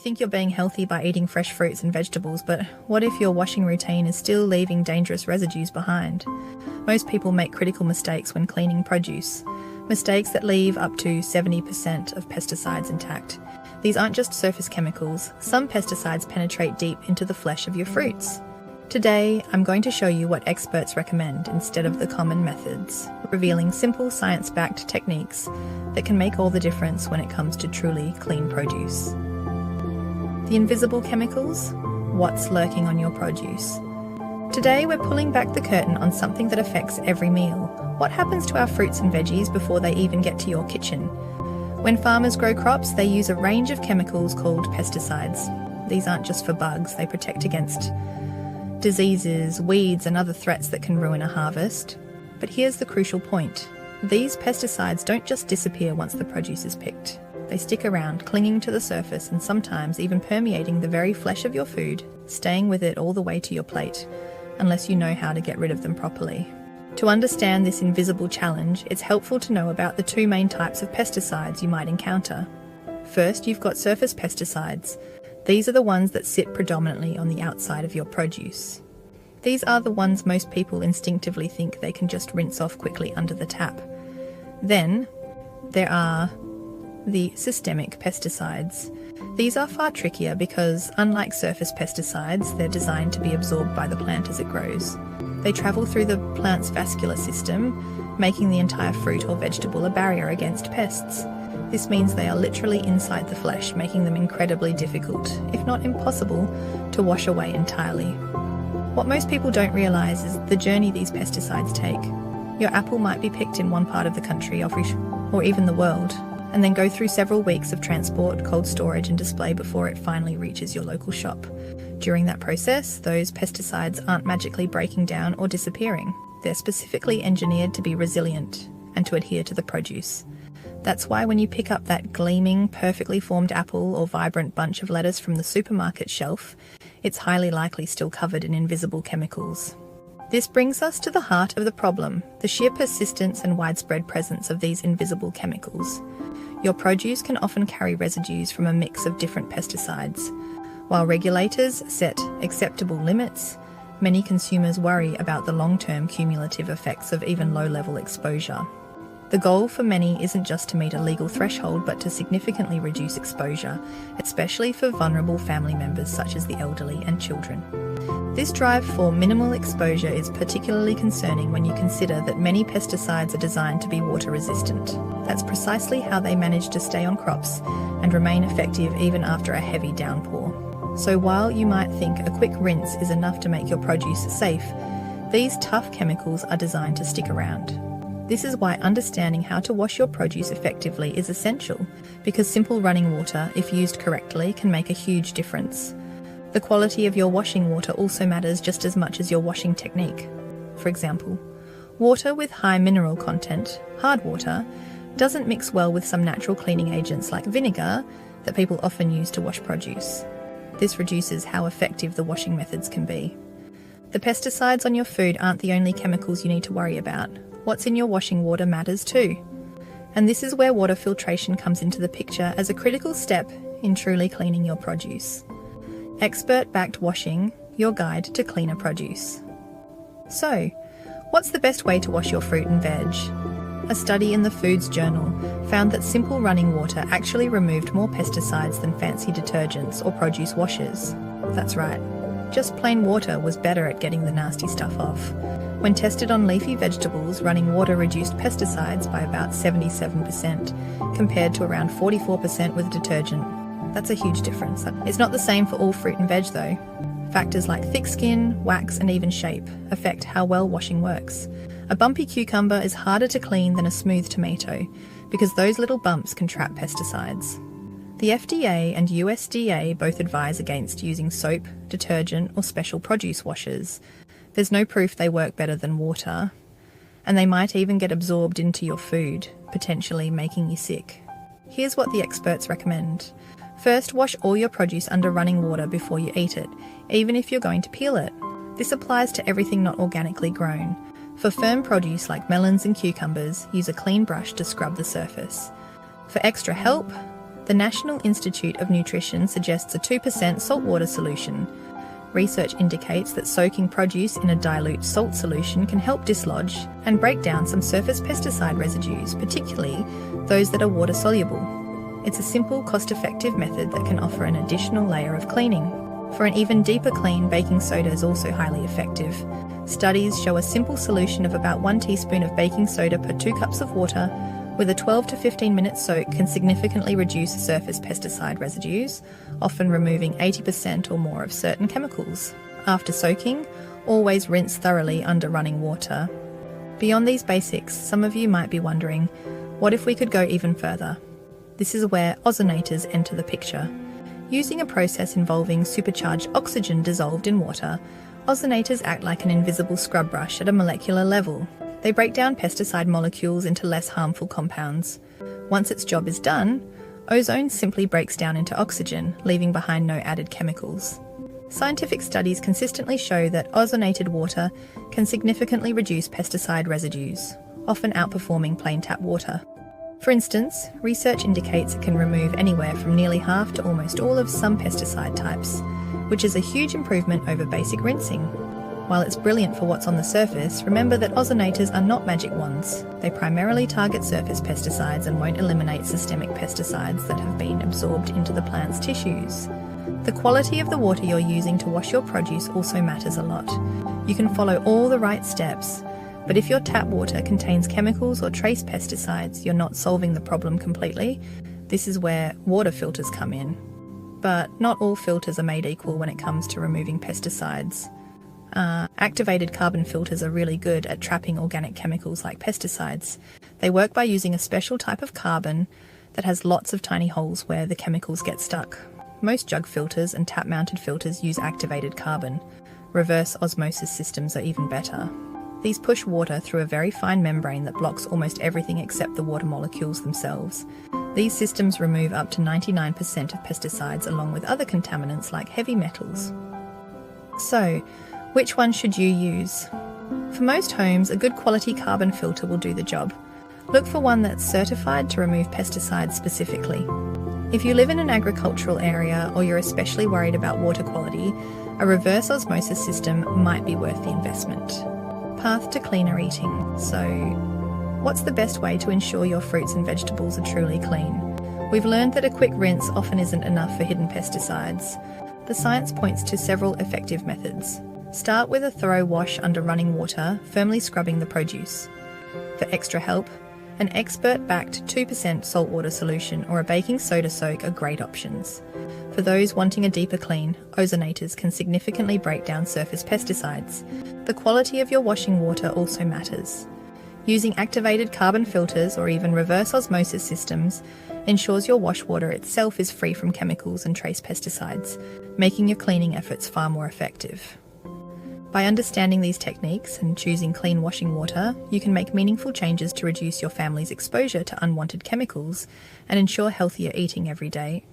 think you're being healthy by eating fresh fruits and vegetables, but what if your washing routine is still leaving dangerous residues behind? Most people make critical mistakes when cleaning produce. Mistakes that leave up to 70% of pesticides intact. These aren't just surface chemicals. Some pesticides penetrate deep into the flesh of your fruits. Today, I'm going to show you what experts recommend instead of the common methods, revealing simple science-backed techniques that can make all the difference when it comes to truly clean produce. The invisible chemicals, what's lurking on your produce. Today, we're pulling back the curtain on something that affects every meal. What happens to our fruits and veggies before they even get to your kitchen? When farmers grow crops, they use a range of chemicals called pesticides. These aren't just for bugs, they protect against diseases, weeds, and other threats that can ruin a harvest. But here's the crucial point. These pesticides don't just disappear once the produce is picked. They stick around, clinging to the surface and sometimes even permeating the very flesh of your food, staying with it all the way to your plate, unless you know how to get rid of them properly. To understand this invisible challenge, it's helpful to know about the two main types of pesticides you might encounter. First, you've got surface pesticides. These are the ones that sit predominantly on the outside of your produce. These are the ones most people instinctively think they can just rinse off quickly under the tap. Then, there are the systemic pesticides. These are far trickier because, unlike surface pesticides, they're designed to be absorbed by the plant as it grows. They travel through the plant's vascular system, making the entire fruit or vegetable a barrier against pests. This means they are literally inside the flesh, making them incredibly difficult, if not impossible, to wash away entirely. What most people don't realise is the journey these pesticides take. Your apple might be picked in one part of the country or even the world, and then go through several weeks of transport, cold storage and display before it finally reaches your local shop. During that process, those pesticides aren't magically breaking down or disappearing. They're specifically engineered to be resilient and to adhere to the produce. That's why when you pick up that gleaming, perfectly formed apple or vibrant bunch of lettuce from the supermarket shelf, it's highly likely still covered in invisible chemicals. This brings us to the heart of the problem, the sheer persistence and widespread presence of these invisible chemicals. Your produce can often carry residues from a mix of different pesticides. While regulators set acceptable limits, many consumers worry about the long-term cumulative effects of even low-level exposure. The goal for many isn't just to meet a legal threshold, but to significantly reduce exposure, especially for vulnerable family members such as the elderly and children. This drive for minimal exposure is particularly concerning when you consider that many pesticides are designed to be water resistant. That's precisely how they manage to stay on crops and remain effective even after a heavy downpour. So while you might think a quick rinse is enough to make your produce safe, these tough chemicals are designed to stick around. This is why understanding how to wash your produce effectively is essential, because simple running water, if used correctly, can make a huge difference. The quality of your washing water also matters just as much as your washing technique. For example, water with high mineral content, hard water, doesn't mix well with some natural cleaning agents like vinegar that people often use to wash produce. This reduces how effective the washing methods can be. The pesticides on your food aren't the only chemicals you need to worry about. What's in your washing water matters too. And this is where water filtration comes into the picture as a critical step in truly cleaning your produce. Expert-backed washing, your guide to cleaner produce. So, what's the best way to wash your fruit and veg? A study in the Foods Journal found that simple running water actually removed more pesticides than fancy detergents or produce washers. That's right, just plain water was better at getting the nasty stuff off. When tested on leafy vegetables, running water reduced pesticides by about 77%, compared to around 44% with detergent. That's a huge difference. It's not the same for all fruit and veg though. Factors like thick skin, wax, and even shape affect how well washing works. A bumpy cucumber is harder to clean than a smooth tomato because those little bumps can trap pesticides. The FDA and USDA both advise against using soap, detergent, or special produce washers. There's no proof they work better than water, and they might even get absorbed into your food, potentially making you sick. Here's what the experts recommend. First, wash all your produce under running water before you eat it, even if you're going to peel it. This applies to everything not organically grown. For firm produce like melons and cucumbers, use a clean brush to scrub the surface. For extra help, The National Institute of Nutrition suggests a 2% saltwater solution. Research indicates that soaking produce in a dilute salt solution can help dislodge and break down some surface pesticide residues, particularly those that are water-soluble. It's a simple, cost-effective method that can offer an additional layer of cleaning. For an even deeper clean, baking soda is also highly effective. Studies show a simple solution of about 1 teaspoon of baking soda per 2 cups of water with a 12 to 15 minute soak can significantly reduce surface pesticide residues, often removing 80% or more of certain chemicals. After soaking, always rinse thoroughly under running water. Beyond these basics, some of you might be wondering, what if we could go even further? This is where ozonators enter the picture. Using a process involving supercharged oxygen dissolved in water, ozonators act like an invisible scrub brush at a molecular level. They break down pesticide molecules into less harmful compounds. Once its job is done, ozone simply breaks down into oxygen, leaving behind no added chemicals. Scientific studies consistently show that ozonated water can significantly reduce pesticide residues, often outperforming plain tap water. For instance, research indicates it can remove anywhere from nearly half to almost all of some pesticide types, which is a huge improvement over basic rinsing. While it's brilliant for what's on the surface, remember that ozonators are not magic wands. They primarily target surface pesticides and won't eliminate systemic pesticides that have been absorbed into the plant's tissues. The quality of the water you're using to wash your produce also matters a lot. You can follow all the right steps, but if your tap water contains chemicals or trace pesticides, you're not solving the problem completely. This is where water filters come in. But not all filters are made equal when it comes to removing pesticides. Activated carbon filters are really good at trapping organic chemicals like pesticides. They work by using a special type of carbon that has lots of tiny holes where the chemicals get stuck. Most jug filters and tap-mounted filters use activated carbon. Reverse osmosis systems are even better. These push water through a very fine membrane that blocks almost everything except the water molecules themselves. These systems remove up to 99% of pesticides along with other contaminants like heavy metals. So, which one should you use? For most homes, a good quality carbon filter will do the job. Look for one that's certified to remove pesticides specifically. If you live in an agricultural area or you're especially worried about water quality, a reverse osmosis system might be worth the investment. Path to cleaner eating. So, what's the best way to ensure your fruits and vegetables are truly clean? We've learned that a quick rinse often isn't enough for hidden pesticides. The science points to several effective methods. Start with a thorough wash under running water, firmly scrubbing the produce. For extra help, an expert-backed 2% saltwater solution or a baking soda soak are great options. For those wanting a deeper clean, ozonators can significantly break down surface pesticides. The quality of your washing water also matters. Using activated carbon filters or even reverse osmosis systems ensures your wash water itself is free from chemicals and trace pesticides, making your cleaning efforts far more effective. By understanding these techniques and choosing clean washing water, you can make meaningful changes to reduce your family's exposure to unwanted chemicals and ensure healthier eating every day.